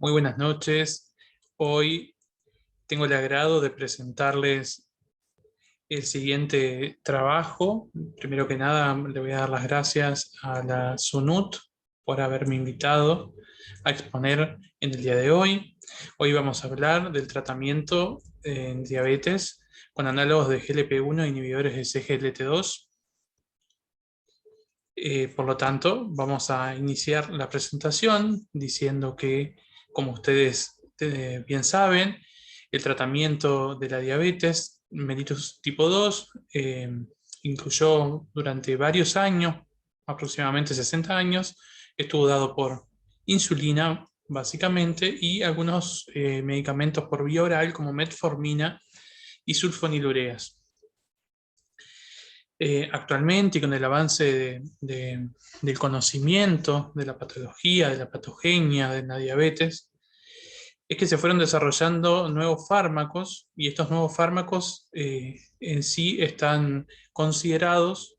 Muy buenas noches. Hoy tengo el agrado de presentarles el siguiente trabajo. Primero que nada, le voy a dar las gracias a la SUNUT por haberme invitado a exponer en el día de hoy. Hoy vamos a hablar del tratamiento en diabetes con análogos de GLP-1 e inhibidores de CGLT2. Por lo tanto, vamos a iniciar la presentación diciendo que, como ustedes bien saben, el tratamiento de la diabetes mellitus tipo 2 incluyó durante varios años, aproximadamente 60 años, estuvo dado por insulina, básicamente, y algunos medicamentos por vía oral como metformina y sulfonilureas. Actualmente, y con el avance del conocimiento de la patología, de la patogenia, de la diabetes, es que se fueron desarrollando nuevos fármacos, y estos nuevos fármacos en sí están considerados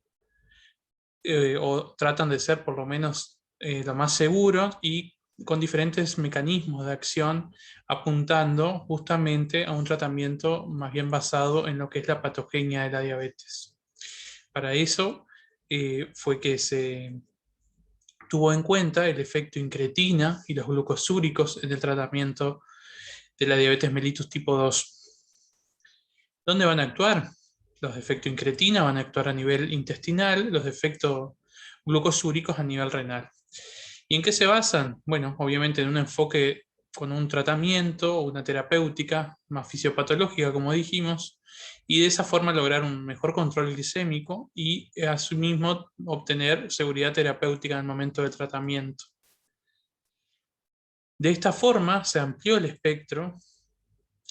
o tratan de ser por lo menos lo más seguros y con diferentes mecanismos de acción apuntando justamente a un tratamiento más bien basado en lo que es la patogenia de la diabetes. Para eso fue que se tuvo en cuenta el efecto incretina y los glucosúricos en el tratamiento de la diabetes mellitus tipo 2. ¿Dónde van a actuar? Los de efecto incretina van a actuar a nivel intestinal, los de efecto glucosúricos a nivel renal. ¿Y en qué se basan? Bueno, obviamente en un enfoque con un tratamiento o una terapéutica más fisiopatológica, como dijimos, y de esa forma lograr un mejor control glicémico y asimismo obtener seguridad terapéutica en el momento del tratamiento. De esta forma se amplió el espectro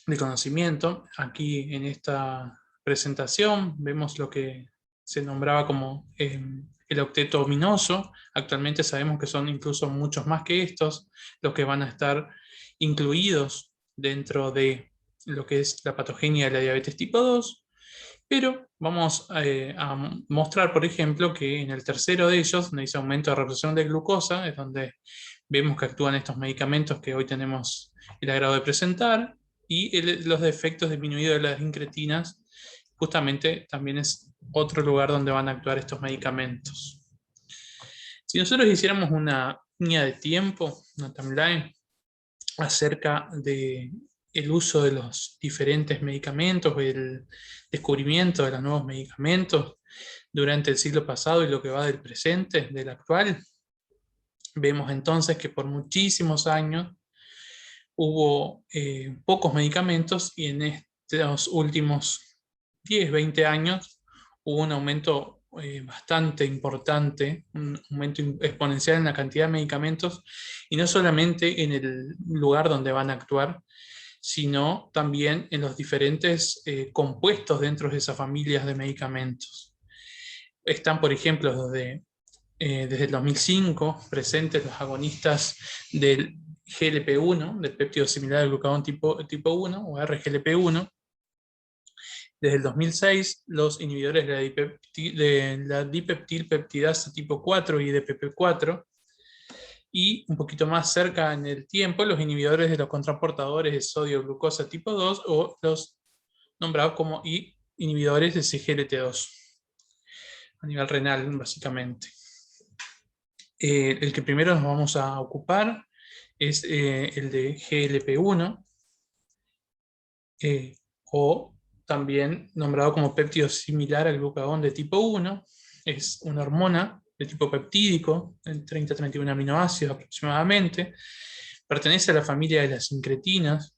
de conocimiento. Aquí en esta presentación vemos lo que se nombraba como el octeto ominoso. Actualmente sabemos que son incluso muchos más que estos los que van a estar incluidos dentro de lo que es la patogenia de la diabetes tipo 2, pero vamos a mostrar, por ejemplo, que en el tercero de ellos, donde dice aumento de reabsorción de glucosa, es donde vemos que actúan estos medicamentos que hoy tenemos el agrado de presentar, y los efectos disminuidos de las incretinas, justamente también es otro lugar donde van a actuar estos medicamentos. Si nosotros hiciéramos una línea de tiempo, una timeline, acerca de el uso de los diferentes medicamentos, el descubrimiento de los nuevos medicamentos durante el siglo pasado y lo que va del presente, del actual, vemos entonces que por muchísimos años hubo pocos medicamentos, y en estos últimos 10, 20 años hubo un aumento bastante importante, un aumento exponencial en la cantidad de medicamentos, y no solamente en el lugar donde van a actuar, sino también en los diferentes compuestos dentro de esas familias de medicamentos. Están, por ejemplo, desde el 2005 presentes los agonistas del GLP-1, del péptido similar al glucagón tipo 1 o RGLP-1. Desde el 2006 los inhibidores de la dipeptilpeptidasa tipo 4 y DPP4, y un poquito más cerca en el tiempo los inhibidores de los contraportadores de sodio-glucosa tipo 2 o los nombrados como inhibidores de CGLT2 a nivel renal, básicamente. El que primero nos vamos a ocupar es el de GLP-1, o también nombrado como péptido similar al glucagón de tipo 1. Es una hormona de tipo peptídico, en 30-31 aminoácidos aproximadamente. Pertenece a la familia de las incretinas.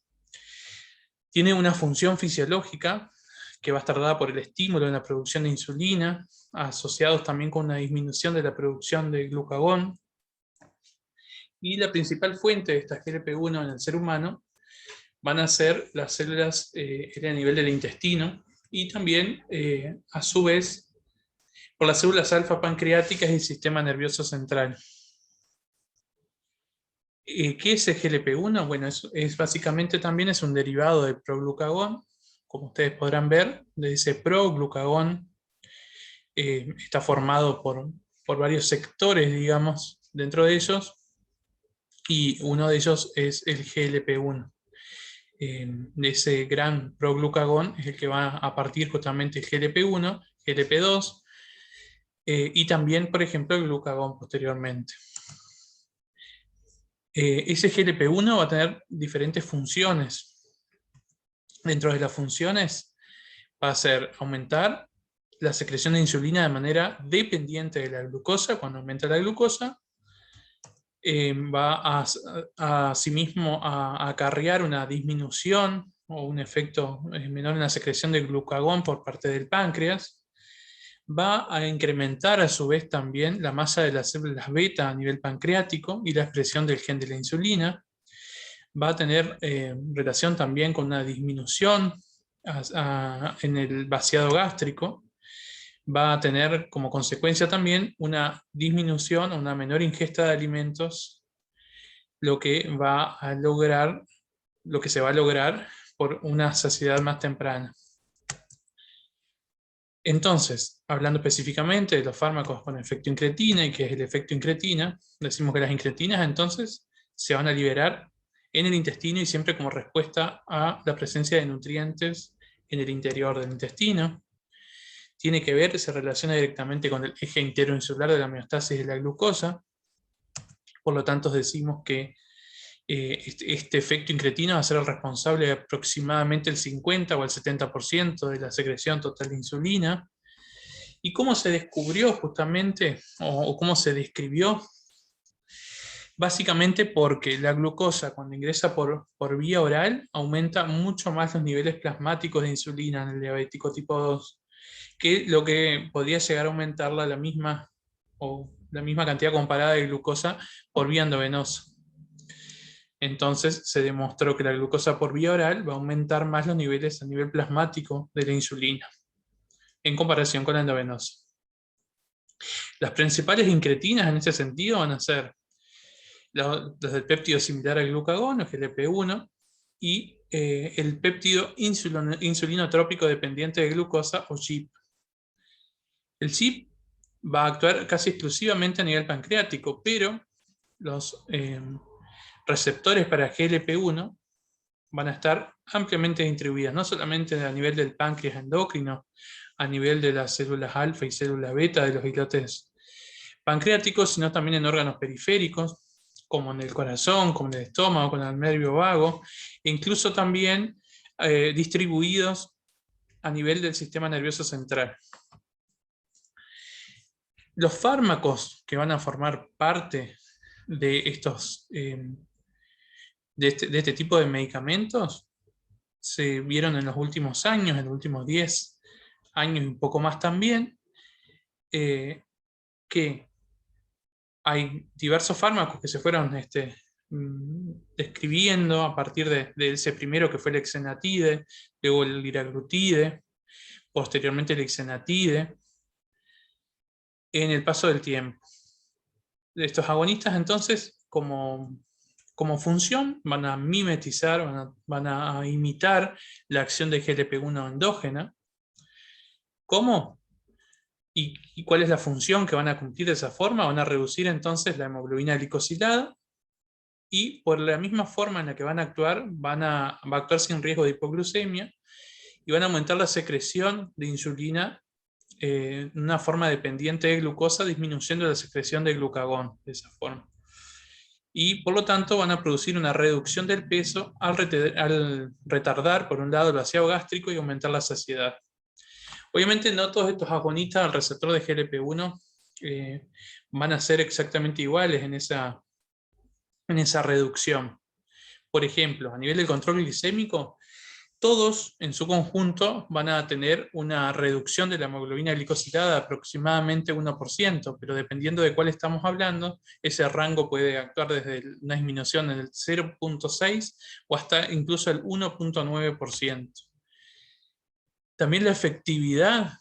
Tiene una función fisiológica que va a estar dada por el estímulo en la producción de insulina, asociados también con una disminución de la producción de glucagón. Y la principal fuente de esta GLP-1 en el ser humano van a ser las células a nivel del intestino, y también, a su vez, por las células alfa pancreáticas y el sistema nervioso central. ¿Qué es el GLP-1? Bueno, es básicamente también es un derivado del proglucagón. Como ustedes podrán ver, de ese proglucagón está formado por varios sectores, digamos, dentro de ellos, y uno de ellos es el GLP-1. Ese gran proglucagón es el que va a partir justamente el GLP-1, GLP-2, y también, por ejemplo, el glucagón posteriormente. Ese GLP-1 va a tener diferentes funciones. Dentro de las funciones va a ser aumentar la secreción de insulina de manera dependiente de la glucosa. Cuando aumenta la glucosa, va a asimismo a acarrear una disminución o un efecto menor en la secreción de glucagón por parte del páncreas. Va a incrementar a su vez también la masa de las células beta a nivel pancreático y la expresión del gen de la insulina. Va a tener relación también con una disminución en el vaciado gástrico. Va a tener como consecuencia también una disminución o una menor ingesta de alimentos, lo que se va a lograr por una saciedad más temprana. Entonces, hablando específicamente de los fármacos con efecto incretina y qué es el efecto incretina, decimos que las incretinas entonces se van a liberar en el intestino y siempre como respuesta a la presencia de nutrientes en el interior del intestino. Tiene que ver, se relaciona directamente con el eje interinsular de la homeostasis de la glucosa. Por lo tanto, decimos que este efecto incretino va a ser el responsable de aproximadamente el 50 o el 70% de la secreción total de insulina. ¿Y cómo se descubrió justamente, o cómo se describió? Básicamente porque la glucosa cuando ingresa por vía oral aumenta mucho más los niveles plasmáticos de insulina en el diabético tipo 2, que lo que podría llegar a aumentarla la misma cantidad comparada de glucosa por vía endovenosa. Entonces se demostró que la glucosa por vía oral va a aumentar más los niveles a nivel plasmático de la insulina en comparación con la endovenosa. Las principales incretinas en ese sentido van a ser las del péptido similar al glucagón, o GLP-1, y el péptido insulinotrópico dependiente de glucosa, o GIP. El GIP va a actuar casi exclusivamente a nivel pancreático, pero los receptores para GLP-1 van a estar ampliamente distribuidas, no solamente a nivel del páncreas endocrino, a nivel de las células alfa y células beta de los islotes pancreáticos, sino también en órganos periféricos, como en el corazón, como en el estómago, con el nervio vago, e incluso también distribuidos a nivel del sistema nervioso central. Los fármacos que van a formar parte de estos de este tipo de medicamentos se vieron en los últimos años, en los últimos 10 años y un poco más también, que hay diversos fármacos que se fueron describiendo a partir de ese primero que fue el exenatide, luego el liraglutide, posteriormente el exenatide, en el paso del tiempo. Estos agonistas entonces, como función, van a mimetizar, van a imitar la acción de GLP-1 endógena. ¿Cómo? ¿Y cuál es la función que van a cumplir de esa forma? Van a reducir entonces la hemoglobina glicosilada y por la misma forma en la que van a actuar, va a actuar sin riesgo de hipoglucemia y van a aumentar la secreción de insulina en una forma dependiente de glucosa, disminuyendo la secreción de glucagón de esa forma. Y por lo tanto van a producir una reducción del peso al retardar, por un lado, el vaciado gástrico y aumentar la saciedad. Obviamente no todos estos agonistas al receptor de GLP-1 van a ser exactamente iguales en esa reducción. Por ejemplo, a nivel del control glicémico, todos en su conjunto van a tener una reducción de la hemoglobina glicosilada de aproximadamente 1%, pero dependiendo de cuál estamos hablando, ese rango puede actuar desde una disminución del 0.6 o hasta incluso el 1.9%. También la efectividad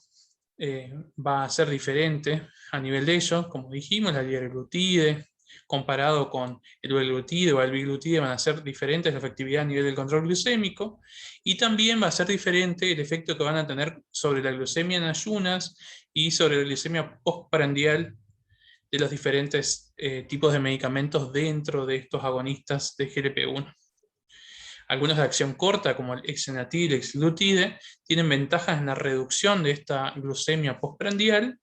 va a ser diferente a nivel de ellos, como dijimos, la liraglutide comparado con el velglutide o el biglutide van a ser diferentes la efectividad a nivel del control glucémico, y también va a ser diferente el efecto que van a tener sobre la glucemia en ayunas y sobre la glucemia postprandial de los diferentes tipos de medicamentos dentro de estos agonistas de GLP-1. Algunos de acción corta, como el exenatide y el exglutide, tienen ventajas en la reducción de esta glucemia postprandial,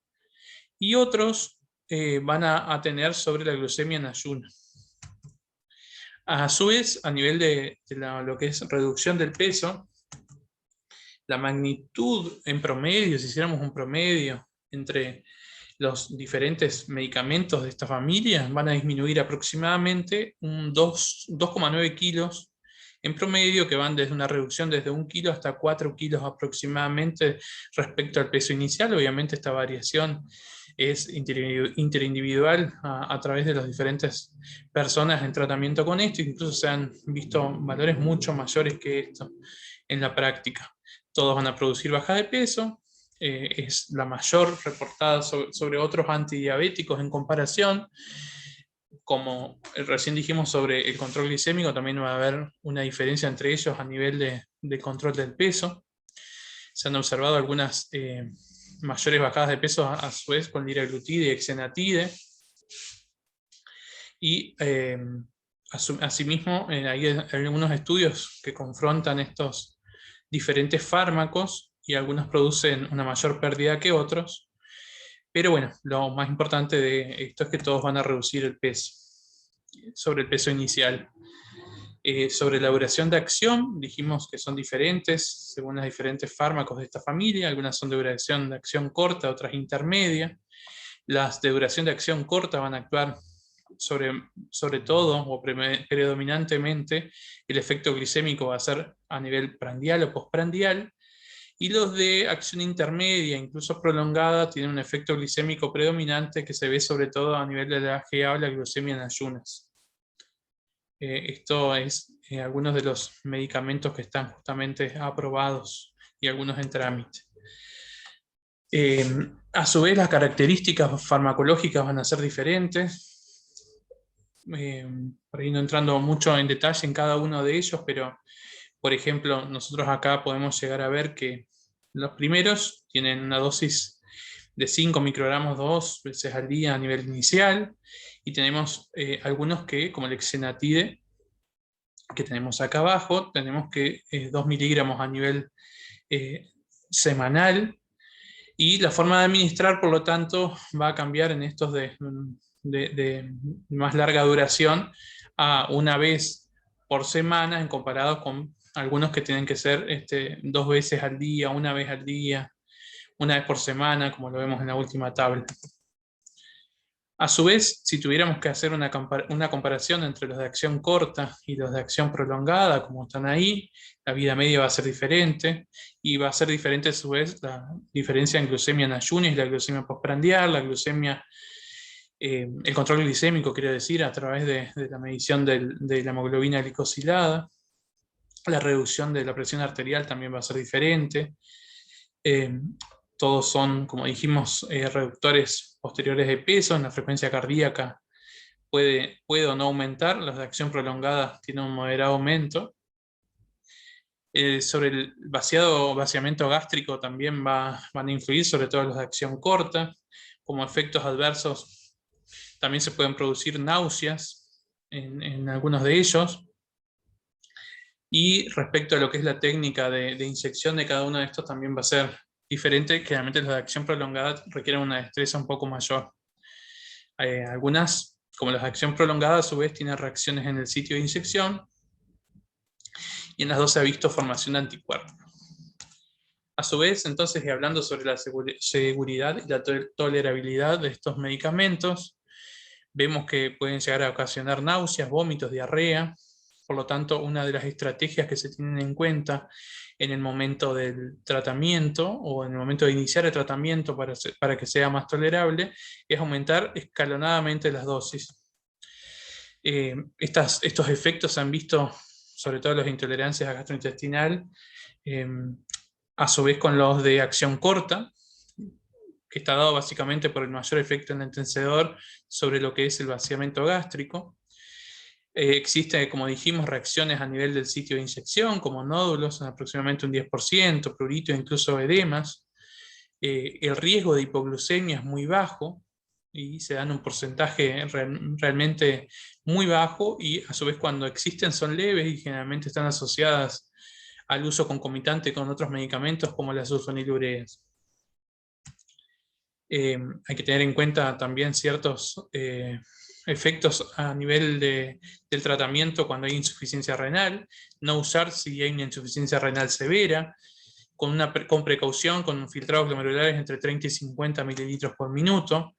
y otros van a tener sobre la glucemia en ayuno. A su vez, a nivel de lo que es reducción del peso, la magnitud en promedio, si hiciéramos un promedio entre los diferentes medicamentos de esta familia, van a disminuir aproximadamente un 2,9 kilos en promedio, que van desde una reducción desde 1 kilo hasta 4 kilos aproximadamente respecto al peso inicial. Obviamente esta variación es interindividual a través de las diferentes personas en tratamiento con esto. Incluso se han visto valores mucho mayores que esto en la práctica. Todos van a producir baja de peso, es la mayor reportada sobre otros antidiabéticos en comparación. Como recién dijimos sobre el control glicémico, también va a haber una diferencia entre ellos a nivel de control del peso. Se han observado algunas mayores bajadas de peso a su vez con liraglutide y exenatide. Y asimismo hay algunos estudios que confrontan estos diferentes fármacos, y algunos producen una mayor pérdida que otros. Pero bueno, lo más importante de esto es que todos van a reducir el peso, sobre el peso inicial. Sobre la duración de acción, dijimos que son diferentes según los diferentes fármacos de esta familia. Algunas son de duración de acción corta, otras intermedia. Las de duración de acción corta van a actuar sobre todo o predominantemente, el efecto glicémico va a ser a nivel prandial o postprandial, y los de acción intermedia, incluso prolongada, tienen un efecto glicémico predominante que se ve sobre todo a nivel de la GA o la glucemia en ayunas. Esto es algunos de los medicamentos que están justamente aprobados y algunos en trámite. A su vez, las características farmacológicas van a ser diferentes. Por ahí no entrando mucho en detalle en cada uno de ellos, pero por ejemplo, nosotros acá podemos llegar a ver que los primeros tienen una dosis de 5 microgramos 2 veces al día a nivel inicial, y tenemos algunos que, como el exenatide, que tenemos acá abajo, tenemos que 2 miligramos a nivel semanal, y la forma de administrar, por lo tanto, va a cambiar en estos de más larga duración a una vez por semana, en comparado con algunos que tienen que ser 2 veces al día, una vez al día, una vez por semana, como lo vemos en la última tabla. A su vez, si tuviéramos que hacer una comparación entre los de acción corta y los de acción prolongada, como están ahí, la vida media va a ser diferente, y va a ser diferente a su vez la diferencia en glucemia en ayunas y la glucemia postprandial, la glucemia, el control glicémico, quiero decir, a través de la medición de la hemoglobina glicosilada. La reducción de la presión arterial también va a ser diferente. Todos son, como dijimos, reductores posteriores de peso. En la frecuencia cardíaca puede o no aumentar. Las de acción prolongada tienen un moderado aumento. Sobre el vaciamiento gástrico también van a influir, sobre todo los de acción corta. Como efectos adversos también se pueden producir náuseas en algunos de ellos. Y respecto a lo que es la técnica de inyección de cada uno de estos, también va a ser diferente. Generalmente los de acción prolongada requieren una destreza un poco mayor. Algunas, como las de acción prolongada, a su vez tienen reacciones en el sitio de inyección, y en las dos se ha visto formación de anticuerpos. A su vez, entonces, y hablando sobre la seguridad y la tolerabilidad de estos medicamentos, vemos que pueden llegar a ocasionar náuseas, vómitos, diarrea. Por lo tanto, una de las estrategias que se tienen en cuenta en el momento del tratamiento, o en el momento de iniciar el tratamiento para que sea más tolerable, es aumentar escalonadamente las dosis. Estos efectos se han visto, sobre todo los de intolerancia gastrointestinal, a su vez con los de acción corta, que está dado básicamente por el mayor efecto enlentecedor sobre lo que es el vaciamiento gástrico. Existen, como dijimos, reacciones a nivel del sitio de inyección, como nódulos, en aproximadamente un 10%, prurito e incluso edemas. El riesgo de hipoglucemia es muy bajo. y se dan un porcentaje realmente muy bajo, y a su vez cuando existen son leves y generalmente están asociadas al uso concomitante con otros medicamentos como las sulfonilureas. Hay que tener en cuenta también ciertos efectos a nivel del tratamiento cuando hay insuficiencia renal, no usar si hay una insuficiencia renal severa, con precaución, con filtrados glomerulares entre 30 y 50 mililitros por minuto,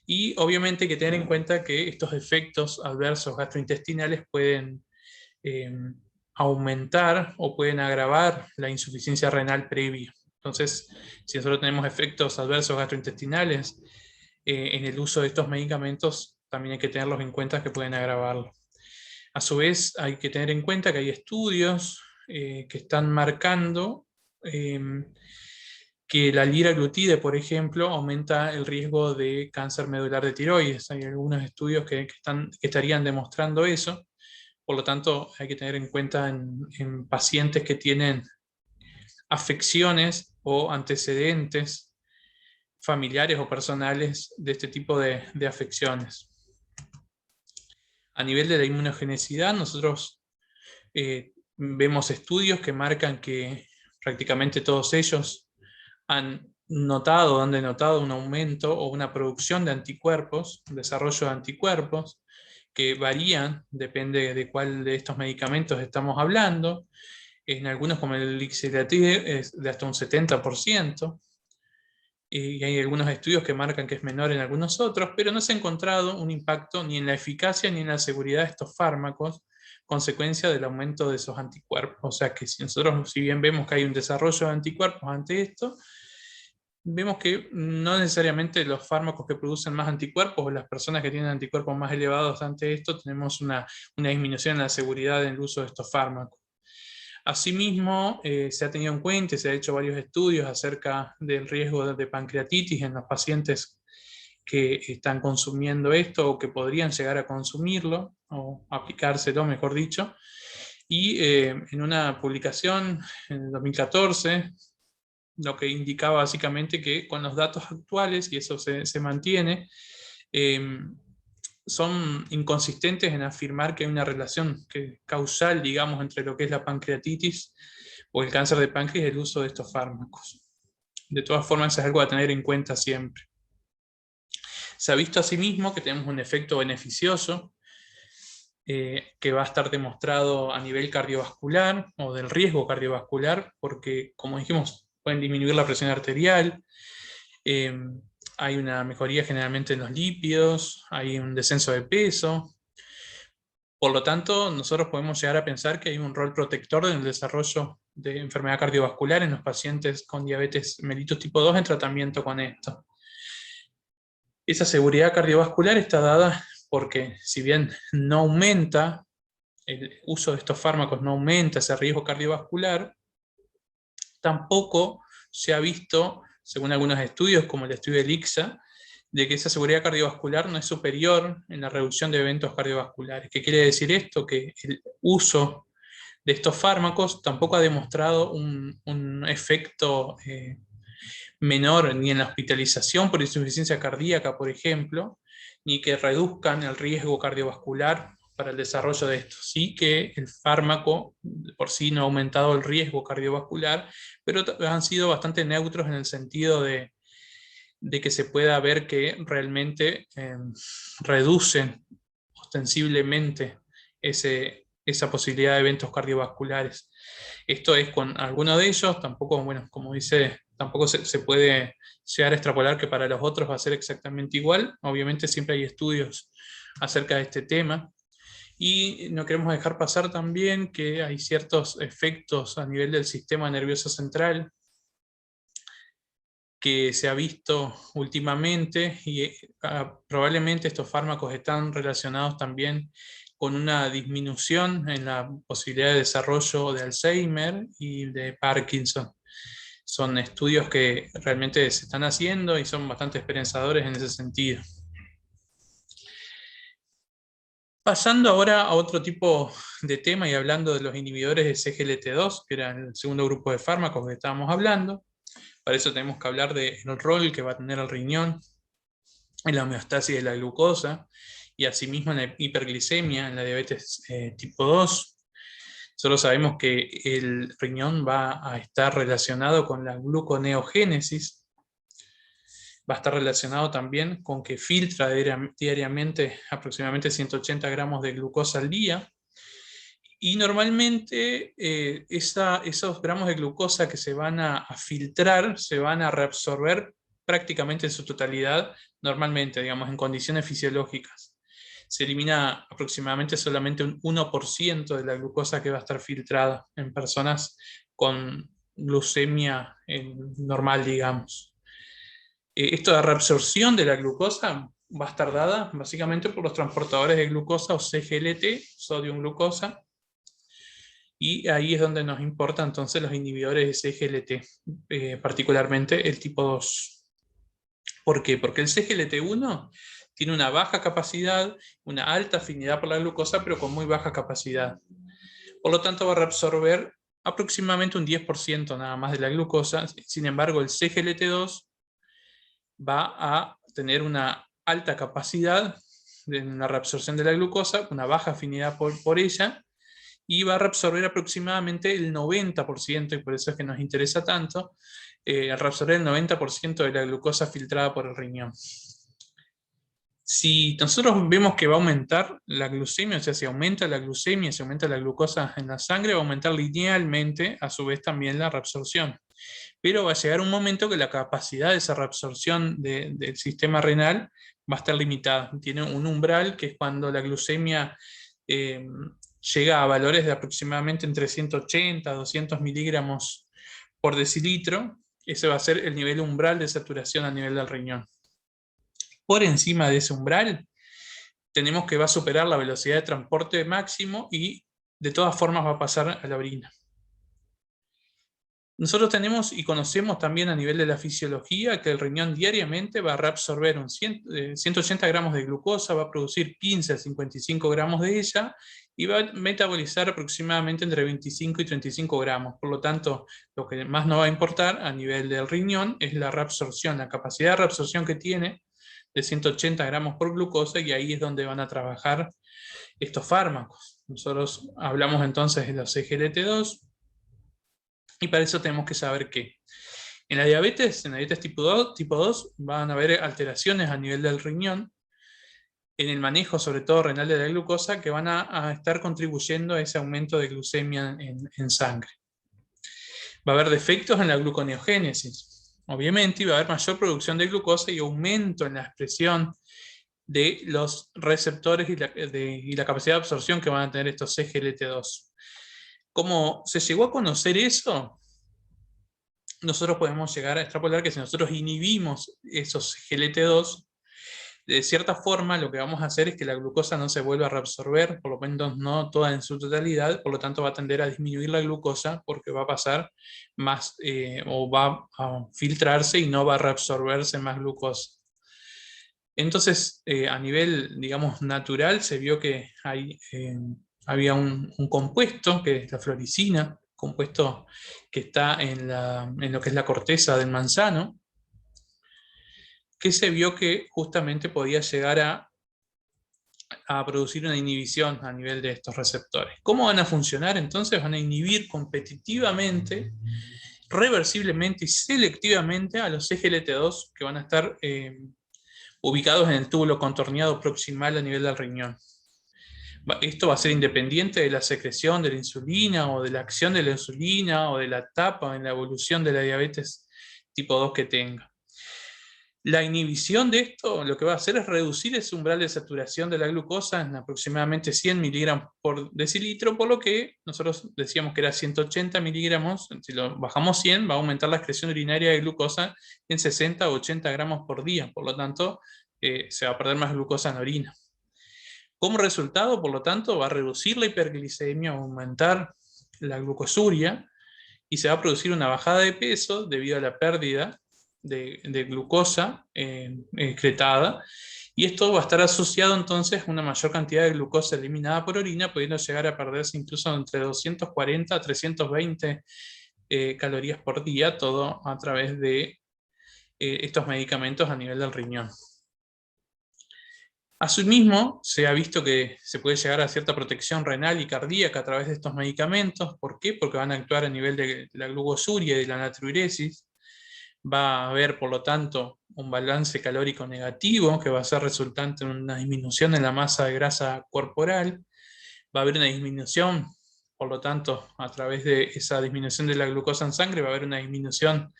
y obviamente hay que tener en cuenta que estos efectos adversos gastrointestinales pueden eh, aumentar o pueden agravar la insuficiencia renal previa. Entonces, si nosotros tenemos efectos adversos gastrointestinales en el uso de estos medicamentos, también hay que tenerlos en cuenta que pueden agravarlo. A su vez, hay que tener en cuenta que hay estudios que están marcando eh, que la liraglutide, por ejemplo, aumenta el riesgo de cáncer medular de tiroides. Hay algunos estudios que estarían demostrando eso. Por lo tanto, hay que tener en cuenta en pacientes que tienen afecciones o antecedentes familiares o personales de este tipo de afecciones. A nivel de la inmunogenicidad, nosotros vemos estudios que marcan que prácticamente todos ellos han denotado un aumento o una producción de anticuerpos, un desarrollo de anticuerpos, que varían, depende de cuál de estos medicamentos estamos hablando. En algunos, como el lixilatide, es de hasta un 70%, y hay algunos estudios que marcan que es menor en algunos otros, pero no se ha encontrado un impacto ni en la eficacia ni en la seguridad de estos fármacos, consecuencia del aumento de esos anticuerpos. O sea que si nosotros, si bien vemos que hay un desarrollo de anticuerpos ante esto, vemos que no necesariamente los fármacos que producen más anticuerpos o las personas que tienen anticuerpos más elevados ante esto, tenemos una disminución en la seguridad en el uso de estos fármacos. Asimismo, se ha tenido en cuenta y se han hecho varios estudios acerca del riesgo de pancreatitis en los pacientes que están consumiendo esto o que podrían llegar a consumirlo o aplicárselo, mejor dicho. Y en una publicación en el 2014, lo que indicaba básicamente que con los datos actuales, y eso se mantiene, son inconsistentes en afirmar que hay una relación causal, digamos, entre lo que es la pancreatitis o el cáncer de páncreas y el uso de estos fármacos. De todas formas, es algo a tener en cuenta siempre. Se ha visto asimismo que tenemos un efecto beneficioso que va a estar demostrado a nivel cardiovascular o del riesgo cardiovascular, porque, como dijimos, pueden disminuir la presión arterial, hay una mejoría generalmente en los lípidos, hay un descenso de peso. Por lo tanto, nosotros podemos llegar a pensar que hay un rol protector en el desarrollo de enfermedad cardiovascular en los pacientes con diabetes mellitus tipo 2 en tratamiento con esto. Esa seguridad cardiovascular está dada porque, si bien no aumenta el uso de estos fármacos, no aumenta ese riesgo cardiovascular, tampoco se ha visto, según algunos estudios, como el estudio del ICSA, de que esa seguridad cardiovascular no es superior en la reducción de eventos cardiovasculares. ¿Qué quiere decir esto? Que el uso de estos fármacos tampoco ha demostrado un efecto menor ni en la hospitalización por insuficiencia cardíaca, por ejemplo, ni que reduzcan el riesgo cardiovascular para el desarrollo de esto. Sí que el fármaco por sí no ha aumentado el riesgo cardiovascular, pero han sido bastante neutros en el sentido de que se pueda ver que realmente reducen ostensiblemente esa posibilidad de eventos cardiovasculares. Esto es con alguno de ellos, tampoco, bueno, como dice, tampoco se puede llegar a extrapolar que para los otros va a ser exactamente igual. Obviamente siempre hay estudios acerca de este tema. Y no queremos dejar pasar también que hay ciertos efectos a nivel del sistema nervioso central que se ha visto últimamente, y probablemente estos fármacos están relacionados también con una disminución en la posibilidad de desarrollo de Alzheimer y de Parkinson. Son estudios que realmente se están haciendo y son bastante esperanzadores en ese sentido. Pasando ahora a otro tipo de tema y hablando de los inhibidores de CGLT2, que era el segundo grupo de fármacos que estábamos hablando. Para eso tenemos que hablar del rol que va a tener el riñón en la homeostasis de la glucosa y asimismo en la hiperglicemia, en la diabetes tipo 2. Solo sabemos que el riñón va a estar relacionado con la gluconeogénesis, va a estar relacionado también con que filtra diariamente aproximadamente 180 gramos de glucosa al día. Y normalmente esos gramos de glucosa que se van a filtrar se van a reabsorber prácticamente en su totalidad, normalmente, digamos, en condiciones fisiológicas. Se elimina aproximadamente solamente un 1% de la glucosa que va a estar filtrada en personas con glucemia normal, digamos. Esto de reabsorción de la glucosa va a estar dada básicamente por los transportadores de glucosa o CGLT, sodio glucosa, y ahí es donde nos importa entonces los inhibidores de CGLT, particularmente el tipo 2. ¿Por qué? Porque el CGLT1 tiene una baja capacidad, una alta afinidad por la glucosa, pero con muy baja capacidad. Por lo tanto, va a reabsorber aproximadamente un 10% nada más de la glucosa. Sin embargo, el CGLT2 va a tener una alta capacidad en la reabsorción de la glucosa, una baja afinidad por ella, y va a reabsorber aproximadamente el 90%, y por eso es que nos interesa tanto, reabsorber el 90% de la glucosa filtrada por el riñón. Si nosotros vemos que va a aumentar la glucemia, o sea, si aumenta la glucemia, si aumenta la glucosa en la sangre, va a aumentar linealmente, a su vez también la reabsorción. Pero va a llegar un momento que la capacidad de esa reabsorción del sistema renal va a estar limitada. Tiene un umbral que es cuando la glucemia eh, llega a valores de aproximadamente entre 180 a 200 miligramos por decilitro. Ese va a ser el nivel umbral de saturación a nivel del riñón. Por encima de ese umbral, tenemos que va a superar la velocidad de transporte máximo y de todas formas va a pasar a la orina. Nosotros tenemos y conocemos también a nivel de la fisiología que el riñón diariamente va a reabsorber 180 gramos de glucosa, va a producir 15 a 55 gramos de ella y va a metabolizar aproximadamente entre 25 y 35 gramos. Por lo tanto, lo que más nos va a importar a nivel del riñón es la reabsorción, la capacidad de reabsorción que tiene de 180 gramos por glucosa, y ahí es donde van a trabajar estos fármacos. Nosotros hablamos entonces de los SGLT2, y para eso tenemos que saber que en la diabetes tipo 2 van a haber alteraciones a nivel del riñón, en el manejo sobre todo renal de la glucosa, que van a estar contribuyendo a ese aumento de glucemia en sangre. Va a haber defectos en la gluconeogénesis, obviamente, y va a haber mayor producción de glucosa y aumento en la expresión de los receptores y la capacidad de absorción que van a tener estos CGLT2. ¿Cómo se llegó a conocer eso? Nosotros podemos llegar a extrapolar que si nosotros inhibimos esos GLT2, de cierta forma lo que vamos a hacer es que la glucosa no se vuelva a reabsorber, por lo menos no toda en su totalidad, por lo tanto va a tender a disminuir la glucosa porque va a pasar más o va a filtrarse y no va a reabsorberse más glucosa. Entonces, a nivel, digamos, natural, se vio que había un compuesto, que es la floricina, compuesto que está en lo que es la corteza del manzano, que se vio que justamente podía llegar a producir una inhibición a nivel de estos receptores. ¿Cómo van a funcionar? Entonces van a inhibir competitivamente, reversiblemente y selectivamente a los SGLT2 que van a estar ubicados en el túbulo contorneado proximal a nivel del riñón. Esto va a ser independiente de la secreción de la insulina o de la acción de la insulina o de la etapa en la evolución de la diabetes tipo 2 que tenga. La inhibición de esto lo que va a hacer es reducir ese umbral de saturación de la glucosa en aproximadamente 100 miligramos por decilitro, por lo que nosotros decíamos que era 180 miligramos. Si lo bajamos 100, va a aumentar la excreción urinaria de glucosa en 60 o 80 gramos por día. Por lo tanto, se va a perder más glucosa en la orina. Como resultado, por lo tanto, va a reducir la hiperglicemia, aumentar la glucosuria, y se va a producir una bajada de peso debido a la pérdida de glucosa excretada, y esto va a estar asociado entonces a una mayor cantidad de glucosa eliminada por orina, pudiendo llegar a perderse incluso entre 240 a 320 calorías por día, todo a través de estos medicamentos a nivel del riñón. Asimismo, se ha visto que se puede llegar a cierta protección renal y cardíaca a través de estos medicamentos. ¿Por qué? Porque van a actuar a nivel de la glucosuria y de la natriuresis. Va a haber, por lo tanto, un balance calórico negativo que va a ser resultante en una disminución en la masa de grasa corporal. Va a haber una disminución, por lo tanto, a través de esa disminución de la glucosa en sangre, va a haber una disminución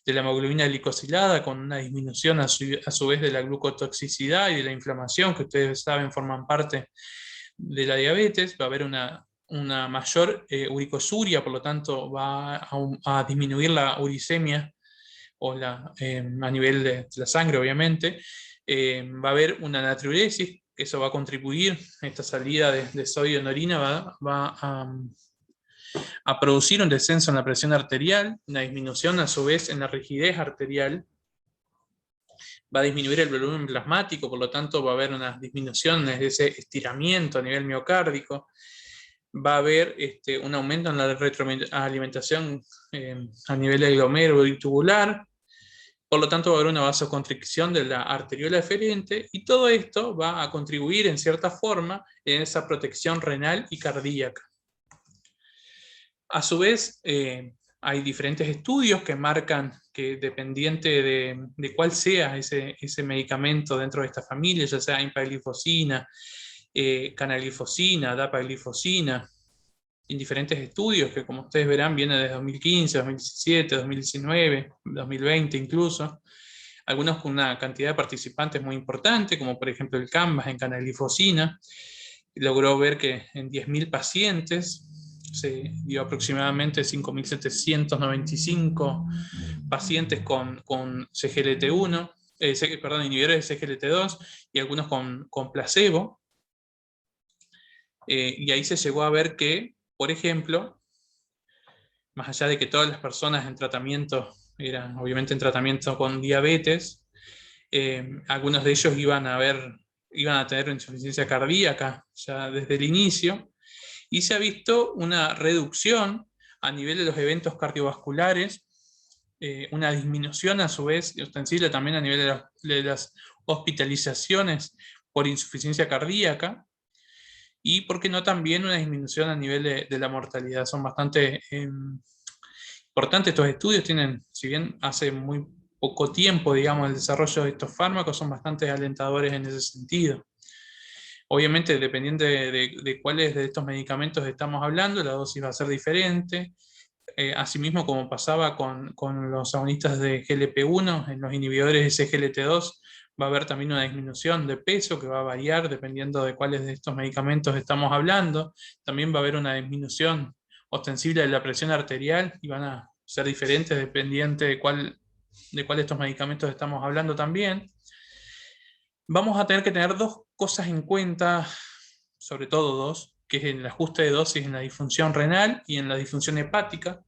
de la hemoglobina glicosilada, con una disminución a su vez de la glucotoxicidad y de la inflamación, que ustedes saben forman parte de la diabetes. Va a haber una mayor uricosuria, por lo tanto va a disminuir la uricemia a nivel de la sangre, obviamente. Va a haber una natriuresis, eso va a contribuir, esta salida de sodio en orina va a producir un descenso en la presión arterial, una disminución a su vez en la rigidez arterial, va a disminuir el volumen plasmático, por lo tanto va a haber una disminución de ese estiramiento a nivel miocárdico, va a haber un aumento en la retroalimentación a nivel del glomérulo y tubular, por lo tanto va a haber una vasoconstricción de la arteriola eferente, y todo esto va a contribuir en cierta forma en esa protección renal y cardíaca. A su vez, hay diferentes estudios que marcan que dependiente de cuál sea ese medicamento dentro de esta familia, ya sea empaglifosina, canaglifosina, dapaglifosina, en diferentes estudios que, como ustedes verán, vienen desde 2015, 2017, 2019, 2020 incluso, algunos con una cantidad de participantes muy importante, como por ejemplo el Canvas en canaglifosina, logró ver que en 10.000 pacientes se dio aproximadamente 5.795 pacientes con CGLT1, inhibidores de CGLT2, y algunos con placebo. Y ahí se llegó a ver que, por ejemplo, más allá de que todas las personas en tratamiento eran obviamente en tratamiento con diabetes, algunos de ellos iban a tener insuficiencia cardíaca ya desde el inicio, y se ha visto una reducción a nivel de los eventos cardiovasculares, una disminución a su vez ostensible también a nivel de las hospitalizaciones por insuficiencia cardíaca, y por qué no también una disminución a nivel de la mortalidad. Son bastante importantes estos estudios, si bien hace muy poco tiempo, digamos, el desarrollo de estos fármacos, son bastante alentadores en ese sentido. Obviamente, dependiendo de cuáles de estos medicamentos estamos hablando, la dosis va a ser diferente. Asimismo, como pasaba con los agonistas de GLP-1, en los inhibidores de CGLT2, va a haber también una disminución de peso que va a variar dependiendo de cuáles de estos medicamentos estamos hablando. También va a haber una disminución ostensible de la presión arterial, y van a ser diferentes dependiente de cuál de estos medicamentos estamos hablando también. Vamos a tener que tener dos cosas en cuenta, sobre todo dos, que es el ajuste de dosis en la disfunción renal y en la disfunción hepática.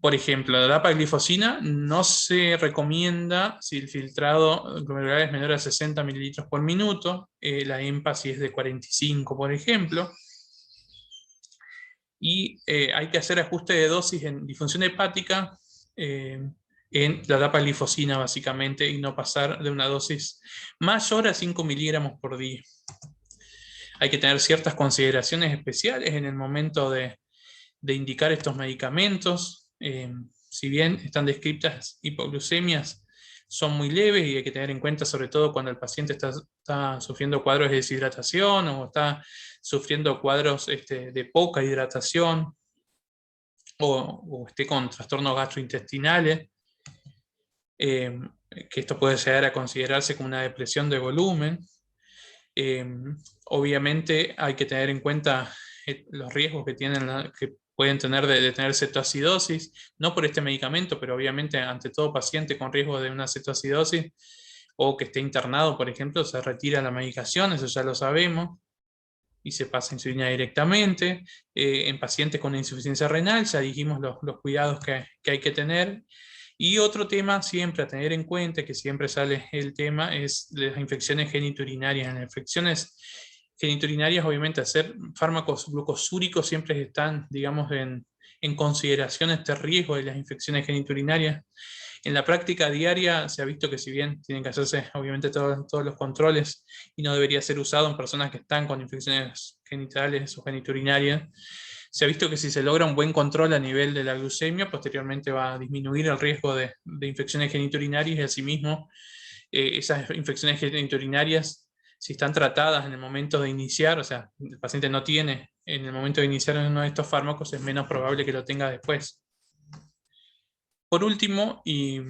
Por ejemplo, la dapaglifosina no se recomienda si el filtrado glomerular es menor a 60 mililitros por minuto, la EMPA si es de 45, por ejemplo, y hay que hacer ajuste de dosis en disfunción hepática en la dapaglifosina básicamente, y no pasar de una dosis mayor a 5 miligramos por día. Hay que tener ciertas consideraciones especiales en el momento de indicar estos medicamentos. Si bien están descritas hipoglucemias, son muy leves, y hay que tener en cuenta sobre todo cuando el paciente está sufriendo cuadros de deshidratación o está sufriendo cuadros de poca hidratación, o esté con trastornos gastrointestinales, que esto puede llegar a considerarse como una depresión de volumen. Obviamente hay que tener en cuenta los riesgos que pueden tener de tener cetoacidosis, no por este medicamento, pero obviamente ante todo paciente con riesgo de una cetoacidosis o que esté internado, por ejemplo, se retira la medicación, eso ya lo sabemos, y se pasa insulina directamente. En pacientes con insuficiencia renal ya dijimos los cuidados que hay que tener. Y otro tema siempre a tener en cuenta, que siempre sale el tema, es de las infecciones genitourinarias. En las infecciones genitourinarias, obviamente, hacer fármacos glucosúricos siempre están, digamos, en consideración este riesgo de las infecciones genitourinarias. En la práctica diaria se ha visto que si bien tienen que hacerse obviamente todos los controles y no debería ser usado en personas que están con infecciones genitales o geniturinarias, se ha visto que si se logra un buen control a nivel de la glucemia, posteriormente va a disminuir el riesgo de infecciones geniturinarias y asimismo esas infecciones geniturinarias, si están tratadas en el momento de iniciar, o sea, el paciente no tiene en el momento de iniciar uno de estos fármacos, es menos probable que lo tenga después. Por último, y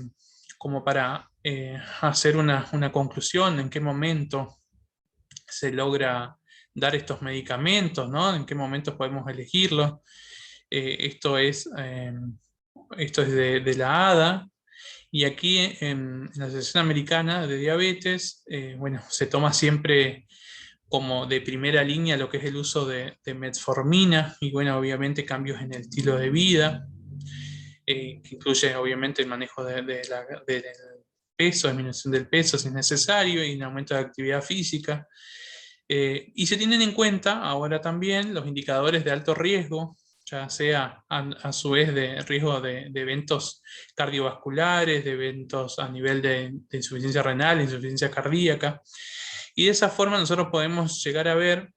como para hacer una conclusión, en qué momento se logra dar estos medicamentos, ¿no? En qué momentos podemos elegirlos. Esto es de la ADA, y aquí en la Asociación Americana de Diabetes, bueno, se toma siempre como de primera línea lo que es el uso de metformina, y bueno, obviamente cambios en el estilo de vida, que incluye obviamente el manejo del peso, disminución del peso si es necesario, y un aumento de actividad física. Y se tienen en cuenta ahora también los indicadores de alto riesgo, ya sea a su vez de riesgo de eventos cardiovasculares, de eventos a nivel de insuficiencia renal, insuficiencia cardíaca. Y de esa forma nosotros podemos llegar a ver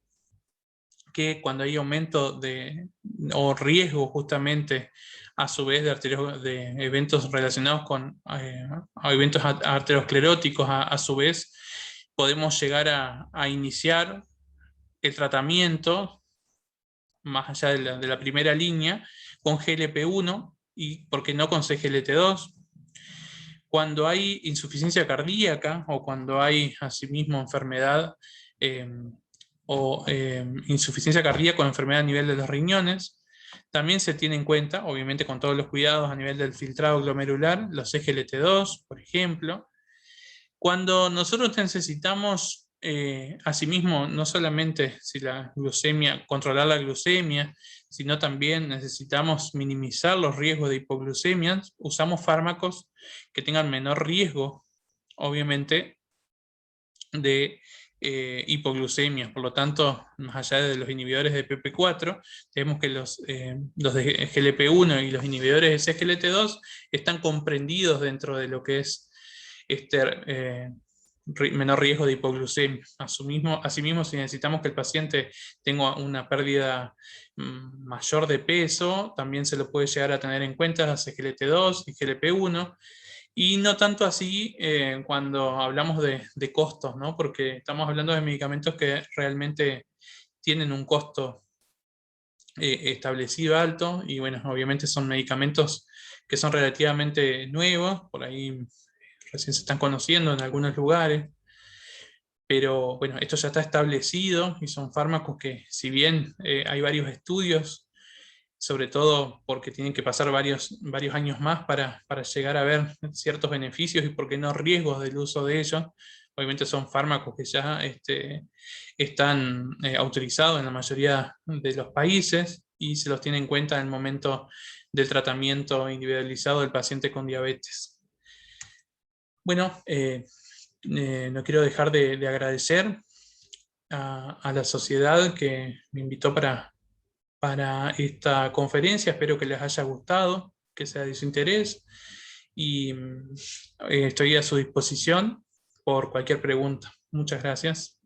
que cuando hay aumento o riesgo justamente a su vez de eventos relacionados con a eventos arterioscleróticos, a su vez podemos llegar a iniciar el tratamiento más allá de la primera línea con GLP-1 y, ¿por qué no, con CGLT2? Cuando hay insuficiencia cardíaca o cuando hay asimismo enfermedad eh, insuficiencia cardíaca o enfermedad a nivel de los riñones, también se tiene en cuenta, obviamente con todos los cuidados a nivel del filtrado glomerular, los SGLT2, por ejemplo. Cuando nosotros necesitamos, asimismo, no solamente si la glucemia, controlar la glucemia, sino también necesitamos minimizar los riesgos de hipoglucemia, usamos fármacos que tengan menor riesgo, obviamente, de hipoglucemia. Por lo tanto, más allá de los inhibidores de PP4, tenemos que los de GLP-1 y los inhibidores de SGLT2 están comprendidos dentro de lo que es este menor riesgo de hipoglucemia. Asimismo, si necesitamos que el paciente tenga una pérdida mayor de peso, también se lo puede llegar a tener en cuenta SGLT2 y GLP-1, y no tanto así cuando hablamos de costos, ¿no? Porque estamos hablando de medicamentos que realmente tienen un costo establecido alto, y bueno, obviamente son medicamentos que son relativamente nuevos, por ahí recién se están conociendo en algunos lugares, pero bueno, esto ya está establecido y son fármacos que, si bien hay varios estudios, sobre todo porque tienen que pasar varios años más para llegar a ver ciertos beneficios y, por qué no, riesgos del uso de ellos. Obviamente son fármacos que ya están autorizados en la mayoría de los países y se los tiene en cuenta en el momento del tratamiento individualizado del paciente con diabetes. Bueno, no quiero dejar de agradecer a la sociedad que me invitó para esta conferencia. Espero que les haya gustado, que sea de su interés, y estoy a su disposición por cualquier pregunta. Muchas gracias.